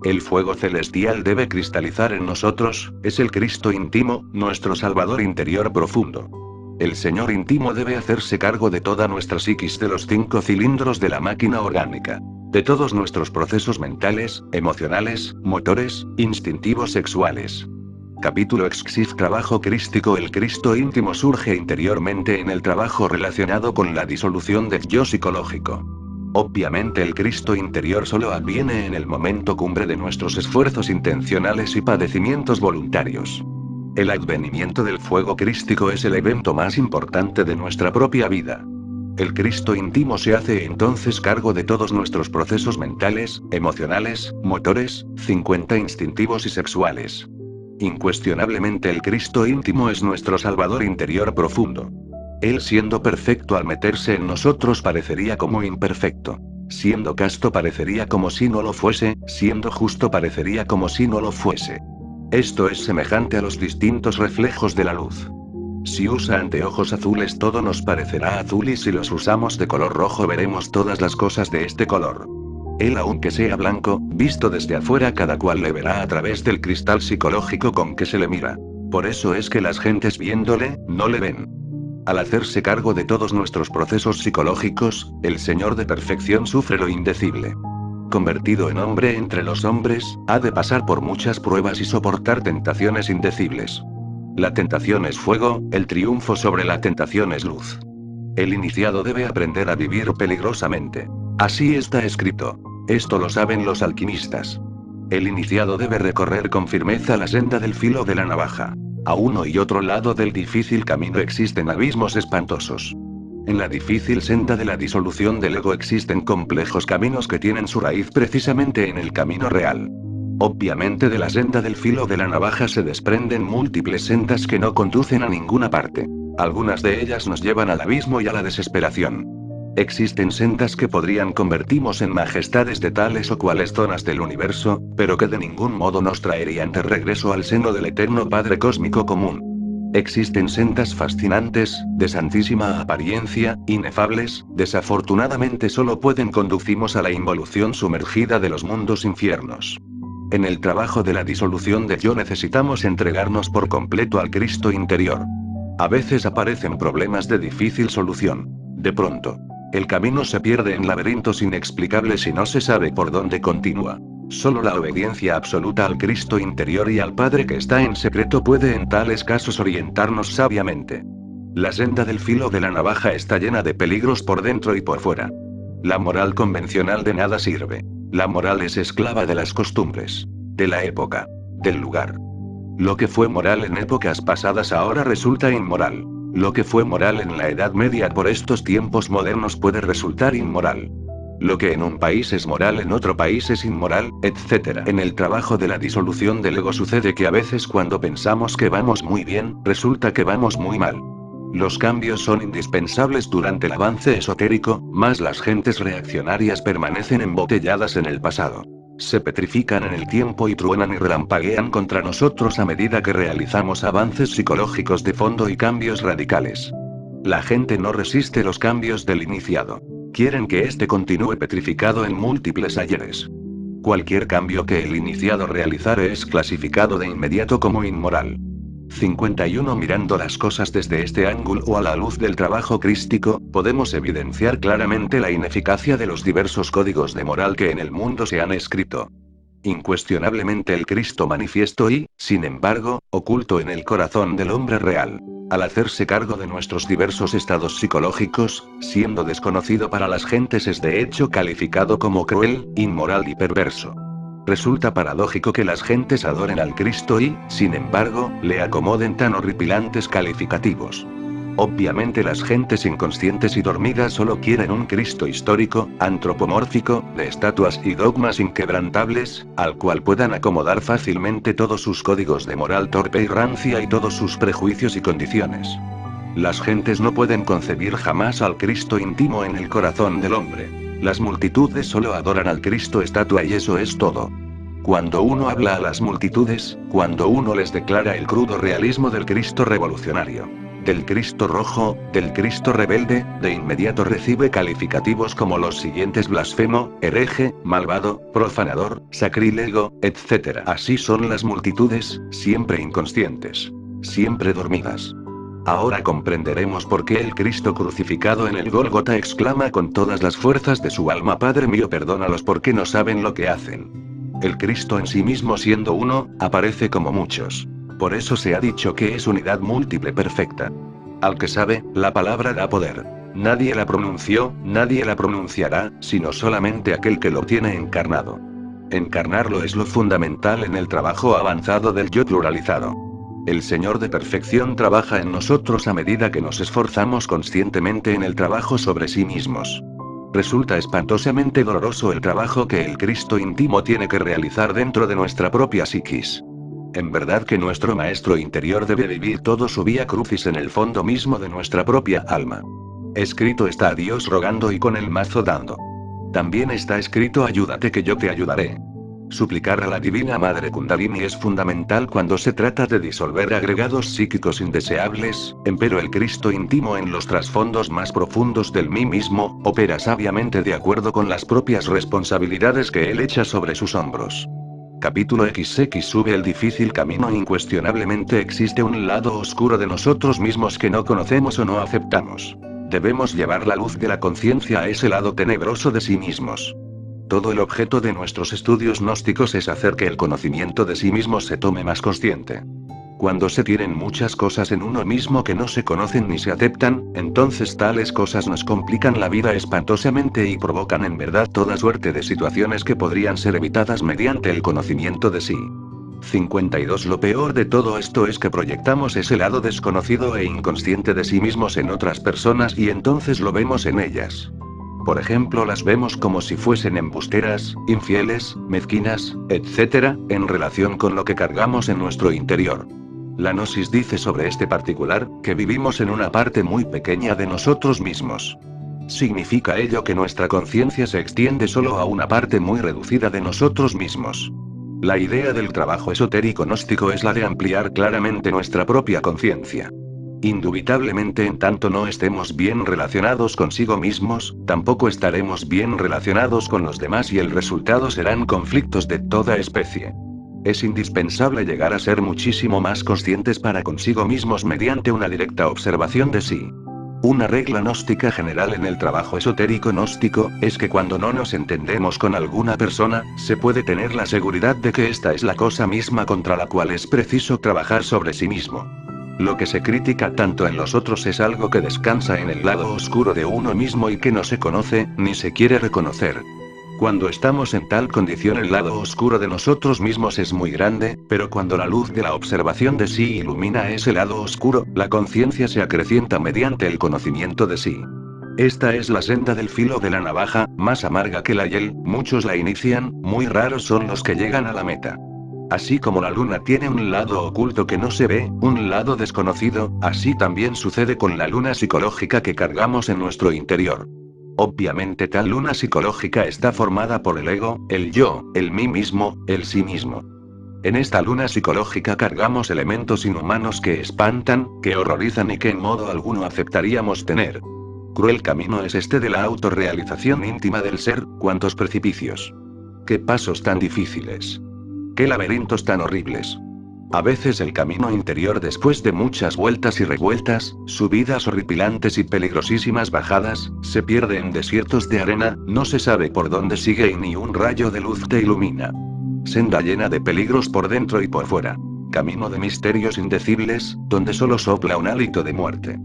El fuego celestial debe cristalizar en nosotros, es el Cristo íntimo, nuestro Salvador interior profundo. El Señor íntimo debe hacerse cargo de toda nuestra psiquis, de los 5 cilindros de la máquina orgánica. De todos nuestros procesos mentales, emocionales, motores, instintivos, sexuales. Capítulo Exif Trabajo crístico. El Cristo íntimo surge interiormente en el trabajo relacionado con la disolución del yo psicológico. Obviamente el Cristo interior solo adviene en el momento cumbre de nuestros esfuerzos intencionales y padecimientos voluntarios. El advenimiento del fuego crístico es el evento más importante de nuestra propia vida. El Cristo íntimo se hace entonces cargo de todos nuestros procesos mentales, emocionales, motores, 50 instintivos y sexuales. Incuestionablemente el Cristo íntimo es nuestro Salvador interior profundo. Él, siendo perfecto al meterse en nosotros, parecería como imperfecto. Siendo casto parecería como si no lo fuese, siendo justo parecería como si no lo fuese. Esto es semejante a los distintos reflejos de la luz. Si usa anteojos azules todo nos parecerá azul, y si los usamos de color rojo veremos todas las cosas de este color. Él, aunque sea blanco, visto desde afuera cada cual le verá a través del cristal psicológico con que se le mira. Por eso es que las gentes viéndole, no le ven. Al hacerse cargo de todos nuestros procesos psicológicos, el Señor de perfección sufre lo indecible. Convertido en hombre entre los hombres, ha de pasar por muchas pruebas y soportar tentaciones indecibles. La tentación es fuego, el triunfo sobre la tentación es luz. El iniciado debe aprender a vivir peligrosamente. Así está escrito. Esto lo saben los alquimistas. El iniciado debe recorrer con firmeza la senda del filo de la navaja. A uno y otro lado del difícil camino existen abismos espantosos. En la difícil senda de la disolución del ego existen complejos caminos que tienen su raíz precisamente en el camino real. Obviamente de la senda del filo de la navaja se desprenden múltiples sendas que no conducen a ninguna parte. Algunas de ellas nos llevan al abismo y a la desesperación. Existen sendas que podrían convertirnos en majestades de tales o cuales zonas del universo, pero que de ningún modo nos traerían de regreso al seno del eterno Padre Cósmico Común. Existen sendas fascinantes, de santísima apariencia, inefables, desafortunadamente solo pueden conducirnos a la involución sumergida de los mundos infiernos. En el trabajo de la disolución del yo necesitamos entregarnos por completo al Cristo interior. A veces aparecen problemas de difícil solución. De pronto, el camino se pierde en laberintos inexplicables y no se sabe por dónde continúa. Solo la obediencia absoluta al Cristo interior y al Padre que está en secreto puede en tales casos orientarnos sabiamente. La senda del filo de la navaja está llena de peligros por dentro y por fuera. La moral convencional de nada sirve. La moral es esclava de las costumbres, de la época, del lugar. Lo que fue moral en épocas pasadas ahora resulta inmoral. Lo que fue moral en la Edad Media por estos tiempos modernos puede resultar inmoral. Lo que en un país es moral en otro país es inmoral, etc. En el trabajo de la disolución del ego sucede que a veces cuando pensamos que vamos muy bien, resulta que vamos muy mal. Los cambios son indispensables durante el avance esotérico, mas las gentes reaccionarias permanecen embotelladas en el pasado. Se petrifican en el tiempo y truenan y relampaguean contra nosotros a medida que realizamos avances psicológicos de fondo y cambios radicales. La gente no resiste los cambios del iniciado. Quieren que éste continúe petrificado en múltiples ayeres. Cualquier cambio que el iniciado realizare es clasificado de inmediato como inmoral. 51 Mirando las cosas desde este ángulo o a la luz del trabajo crístico, podemos evidenciar claramente la ineficacia de los diversos códigos de moral que en el mundo se han escrito. Incuestionablemente el Cristo manifiesto y, sin embargo, oculto en el corazón del hombre real. Al hacerse cargo de nuestros diversos estados psicológicos, siendo desconocido para las gentes es de hecho calificado como cruel, inmoral y perverso. Resulta paradójico que las gentes adoren al Cristo y, sin embargo, le acomoden tan horripilantes calificativos. Obviamente las gentes inconscientes y dormidas solo quieren un Cristo histórico, antropomórfico, de estatuas y dogmas inquebrantables, al cual puedan acomodar fácilmente todos sus códigos de moral torpe y rancia y todos sus prejuicios y condiciones. Las gentes no pueden concebir jamás al Cristo íntimo en el corazón del hombre. Las multitudes solo adoran al Cristo estatua y eso es todo. Cuando uno habla a las multitudes, cuando uno les declara el crudo realismo del Cristo revolucionario, del Cristo rojo, del Cristo rebelde, de inmediato recibe calificativos como los siguientes: blasfemo, hereje, malvado, profanador, sacrílego, etc. Así son las multitudes, siempre inconscientes. Siempre dormidas. Ahora comprenderemos por qué el Cristo crucificado en el Gólgota exclama con todas las fuerzas de su alma: Padre mío, perdónalos porque no saben lo que hacen. El Cristo en sí mismo, siendo uno, aparece como muchos. Por eso se ha dicho que es unidad múltiple perfecta. Al que sabe, la palabra da poder. Nadie la pronunció, nadie la pronunciará, sino solamente aquel que lo tiene encarnado. Encarnarlo es lo fundamental en el trabajo avanzado del yo pluralizado. El Señor de perfección trabaja en nosotros a medida que nos esforzamos conscientemente en el trabajo sobre sí mismos. Resulta espantosamente doloroso el trabajo que el Cristo íntimo tiene que realizar dentro de nuestra propia psiquis. En verdad que nuestro maestro interior debe vivir todo su vía crucis en el fondo mismo de nuestra propia alma. Escrito está: a Dios rogando y con el mazo dando. También está escrito: ayúdate que yo te ayudaré. Suplicar a la Divina Madre Kundalini es fundamental cuando se trata de disolver agregados psíquicos indeseables, empero el Cristo íntimo en los trasfondos más profundos del mí mismo, opera sabiamente de acuerdo con las propias responsabilidades que él echa sobre sus hombros. Capítulo XX. Sube el difícil camino. Incuestionablemente existe un lado oscuro de nosotros mismos que no conocemos o no aceptamos. Debemos llevar la luz de la conciencia a ese lado tenebroso de sí mismos. Todo el objeto de nuestros estudios gnósticos es hacer que el conocimiento de sí mismo se tome más consciente. Cuando se tienen muchas cosas en uno mismo que no se conocen ni se aceptan, entonces tales cosas nos complican la vida espantosamente y provocan en verdad toda suerte de situaciones que podrían ser evitadas mediante el conocimiento de sí. 52. Lo peor de todo esto es que proyectamos ese lado desconocido e inconsciente de sí mismos en otras personas y entonces lo vemos en ellas. Por ejemplo, las vemos como si fuesen embusteras, infieles, mezquinas, etc., en relación con lo que cargamos en nuestro interior. La Gnosis dice sobre este particular, que vivimos en una parte muy pequeña de nosotros mismos. ¿Significa ello que nuestra conciencia se extiende solo a una parte muy reducida de nosotros mismos? La idea del trabajo esotérico gnóstico es la de ampliar claramente nuestra propia conciencia. Indubitablemente, en tanto no estemos bien relacionados consigo mismos, tampoco estaremos bien relacionados con los demás y el resultado serán conflictos de toda especie. Es indispensable llegar a ser muchísimo más conscientes para consigo mismos mediante una directa observación de sí. Una regla gnóstica general en el trabajo esotérico gnóstico, es que cuando no nos entendemos con alguna persona, se puede tener la seguridad de que esta es la cosa misma contra la cual es preciso trabajar sobre sí mismo. Lo que se critica tanto en los otros es algo que descansa en el lado oscuro de uno mismo y que no se conoce, ni se quiere reconocer. Cuando estamos en tal condición el lado oscuro de nosotros mismos es muy grande, pero cuando la luz de la observación de sí ilumina ese lado oscuro, la conciencia se acrecienta mediante el conocimiento de sí. Esta es la senda del filo de la navaja, más amarga que la hiel, muchos la inician, muy raros son los que llegan a la meta. Así como la luna tiene un lado oculto que no se ve, un lado desconocido, así también sucede con la luna psicológica que cargamos en nuestro interior. Obviamente tal luna psicológica está formada por el ego, el yo, el mí mismo, el sí mismo. En esta luna psicológica cargamos elementos inhumanos que espantan, que horrorizan y que en modo alguno aceptaríamos tener. Cruel camino es este de la autorrealización íntima del ser, cuántos precipicios. Qué pasos tan difíciles. ¡Qué laberintos tan horribles! A veces el camino interior, después de muchas vueltas y revueltas, subidas horripilantes y peligrosísimas bajadas, se pierde en desiertos de arena, no se sabe por dónde sigue y ni un rayo de luz te ilumina. Senda llena de peligros por dentro y por fuera. Camino de misterios indecibles, donde solo sopla un hálito de muerte.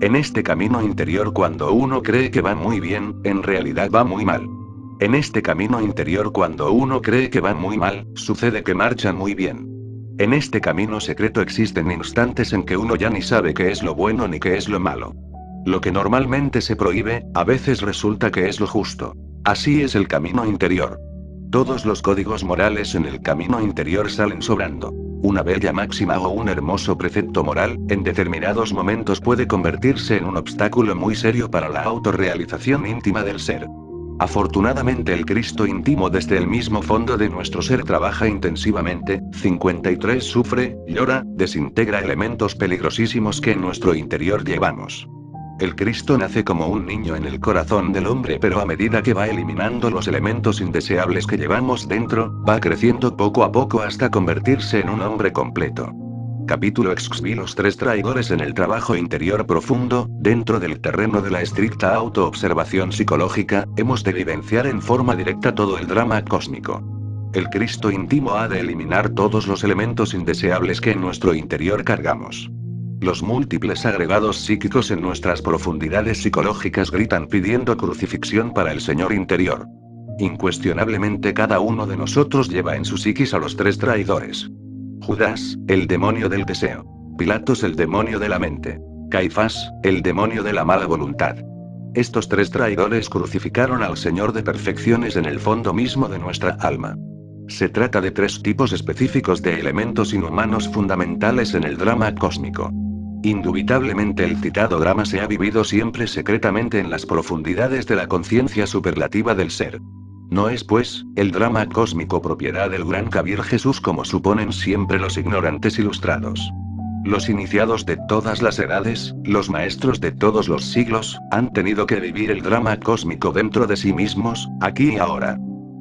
En este camino interior, cuando uno cree que va muy bien, en realidad va muy mal. En este camino interior, cuando uno cree que va muy mal, sucede que marcha muy bien. En este camino secreto existen instantes en que uno ya ni sabe qué es lo bueno ni qué es lo malo. Lo que normalmente se prohíbe, a veces resulta que es lo justo. Así es el camino interior. Todos los códigos morales en el camino interior salen sobrando. Una bella máxima o un hermoso precepto moral, en determinados momentos puede convertirse en un obstáculo muy serio para la autorrealización íntima del ser. Afortunadamente el Cristo íntimo desde el mismo fondo de nuestro ser trabaja intensivamente. 53 Sufre, llora, desintegra elementos peligrosísimos que en nuestro interior llevamos. El Cristo nace como un niño en el corazón del hombre, pero a medida que va eliminando los elementos indeseables que llevamos dentro, va creciendo poco a poco hasta convertirse en un hombre completo. Capítulo XXV. Los tres traidores en el trabajo interior profundo. Dentro del terreno de la estricta autoobservación psicológica, hemos de vivenciar en forma directa todo el drama cósmico. El Cristo íntimo ha de eliminar todos los elementos indeseables que en nuestro interior cargamos. Los múltiples agregados psíquicos en nuestras profundidades psicológicas gritan pidiendo crucifixión para el Señor interior. Incuestionablemente cada uno de nosotros lleva en su psiquis a los tres traidores. Judas, el demonio del deseo. Pilatos, el demonio de la mente. Caifás, el demonio de la mala voluntad. Estos tres traidores crucificaron al Señor de perfecciones en el fondo mismo de nuestra alma. Se trata de tres tipos específicos de elementos inhumanos fundamentales en el drama cósmico. Indubitablemente el citado drama se ha vivido siempre secretamente en las profundidades de la conciencia superlativa del ser. No es, pues, el drama cósmico propiedad del gran Kabir Jesús como suponen siempre los ignorantes ilustrados. Los iniciados de todas las edades, los maestros de todos los siglos, han tenido que vivir el drama cósmico dentro de sí mismos, aquí y ahora.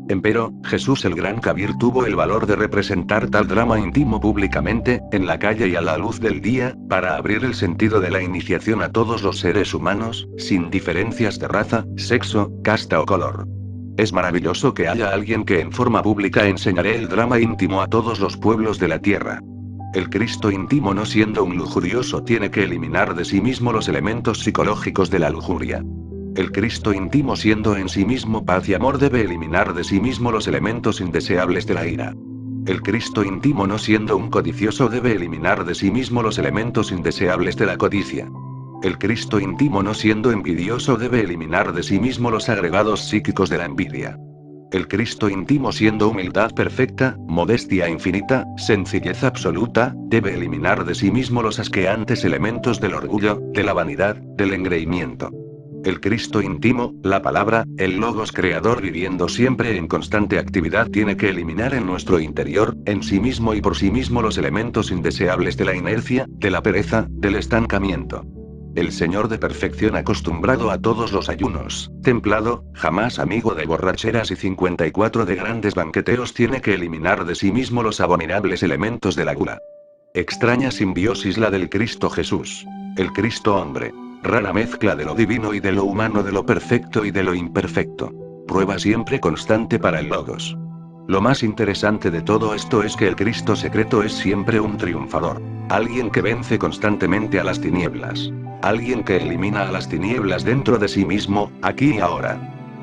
Empero, Jesús el gran Kabir tuvo el valor de representar tal drama íntimo públicamente, en la calle y a la luz del día, para abrir el sentido de la iniciación a todos los seres humanos, sin diferencias de raza, sexo, casta o color. Es maravilloso que haya alguien que en forma pública enseñaré el drama íntimo a todos los pueblos de la tierra. El Cristo íntimo, no siendo un lujurioso, tiene que eliminar de sí mismo los elementos psicológicos de la lujuria. El Cristo íntimo, siendo en sí mismo paz y amor, debe eliminar de sí mismo los elementos indeseables de la ira. El Cristo íntimo, no siendo un codicioso, debe eliminar de sí mismo los elementos indeseables de la codicia. El Cristo íntimo, no siendo envidioso, debe eliminar de sí mismo los agregados psíquicos de la envidia. El Cristo íntimo, siendo humildad perfecta, modestia infinita, sencillez absoluta, debe eliminar de sí mismo los asqueantes elementos del orgullo, de la vanidad, del engreimiento. El Cristo íntimo, la palabra, el Logos creador viviendo siempre en constante actividad, tiene que eliminar en nuestro interior, en sí mismo y por sí mismo, los elementos indeseables de la inercia, de la pereza, del estancamiento. El Señor de perfección, acostumbrado a todos los ayunos, templado, jamás amigo de borracheras y 54 de grandes banqueteos, tiene que eliminar de sí mismo los abominables elementos de la gula. Extraña simbiosis la del Cristo Jesús. El Cristo hombre. Rara mezcla de lo divino y de lo humano, de lo perfecto y de lo imperfecto. Prueba siempre constante para el Logos. Lo más interesante de todo esto es que el Cristo secreto es siempre un triunfador. Alguien que vence constantemente a las tinieblas. Alguien que elimina a las tinieblas dentro de sí mismo, aquí y ahora.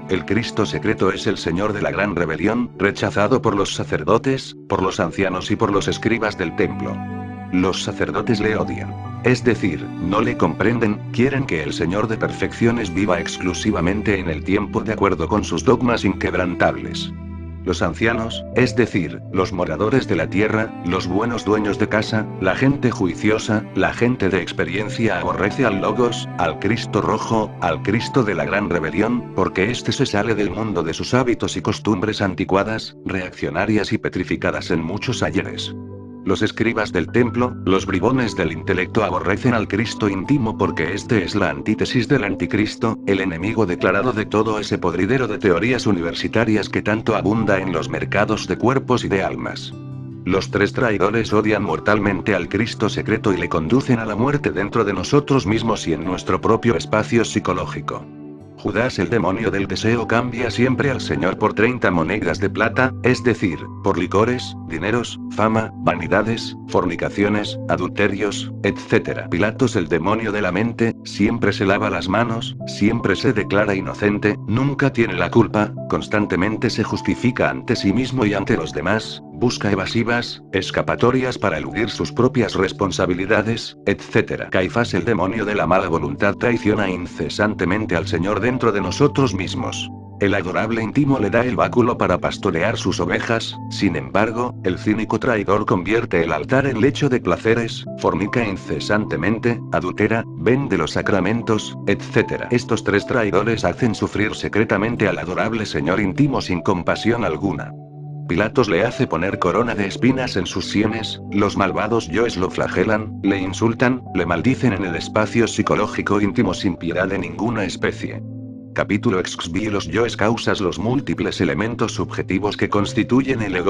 El Cristo secreto es el Señor de la gran rebelión, rechazado por los sacerdotes, por los ancianos y por los escribas del templo. Los sacerdotes le odian. Es decir, no le comprenden, quieren que el Señor de perfecciones viva exclusivamente en el tiempo de acuerdo con sus dogmas inquebrantables. Los ancianos, es decir, los moradores de la tierra, los buenos dueños de casa, la gente juiciosa, la gente de experiencia, aborrece al Logos, al Cristo rojo, al Cristo de la gran rebelión, porque éste se sale del mundo de sus hábitos y costumbres anticuadas, reaccionarias y petrificadas en muchos ayeres. Los escribas del templo, los bribones del intelecto, aborrecen al Cristo íntimo porque este es la antítesis del anticristo, el enemigo declarado de todo ese podridero de teorías universitarias que tanto abunda en los mercados de cuerpos y de almas. Los tres traidores odian mortalmente al Cristo secreto y le conducen a la muerte dentro de nosotros mismos y en nuestro propio espacio psicológico. Judas, el demonio del deseo, cambia siempre al Señor por 30 monedas de plata, es decir, por licores, dineros, fama, vanidades, fornicaciones, adulterios, etc. Pilatos, el demonio de la mente, siempre se lava las manos, siempre se declara inocente, nunca tiene la culpa, constantemente se justifica ante sí mismo y ante los demás, busca evasivas, escapatorias para eludir sus propias responsabilidades, etc. Caifás, el demonio de la mala voluntad, traiciona incesantemente al Señor dentro de nosotros mismos. El adorable íntimo le da el báculo para pastorear sus ovejas, sin embargo, el cínico traidor convierte el altar en lecho de placeres, fornica incesantemente, adultera, vende los sacramentos, etc. Estos tres traidores hacen sufrir secretamente al adorable señor íntimo sin compasión alguna. Pilatos le hace poner corona de espinas en sus sienes, los malvados yoes lo flagelan, le insultan, le maldicen en el espacio psicológico íntimo sin piedad de ninguna especie. Capítulo XXV. Los yoes causas. Los múltiples elementos subjetivos que constituyen el ego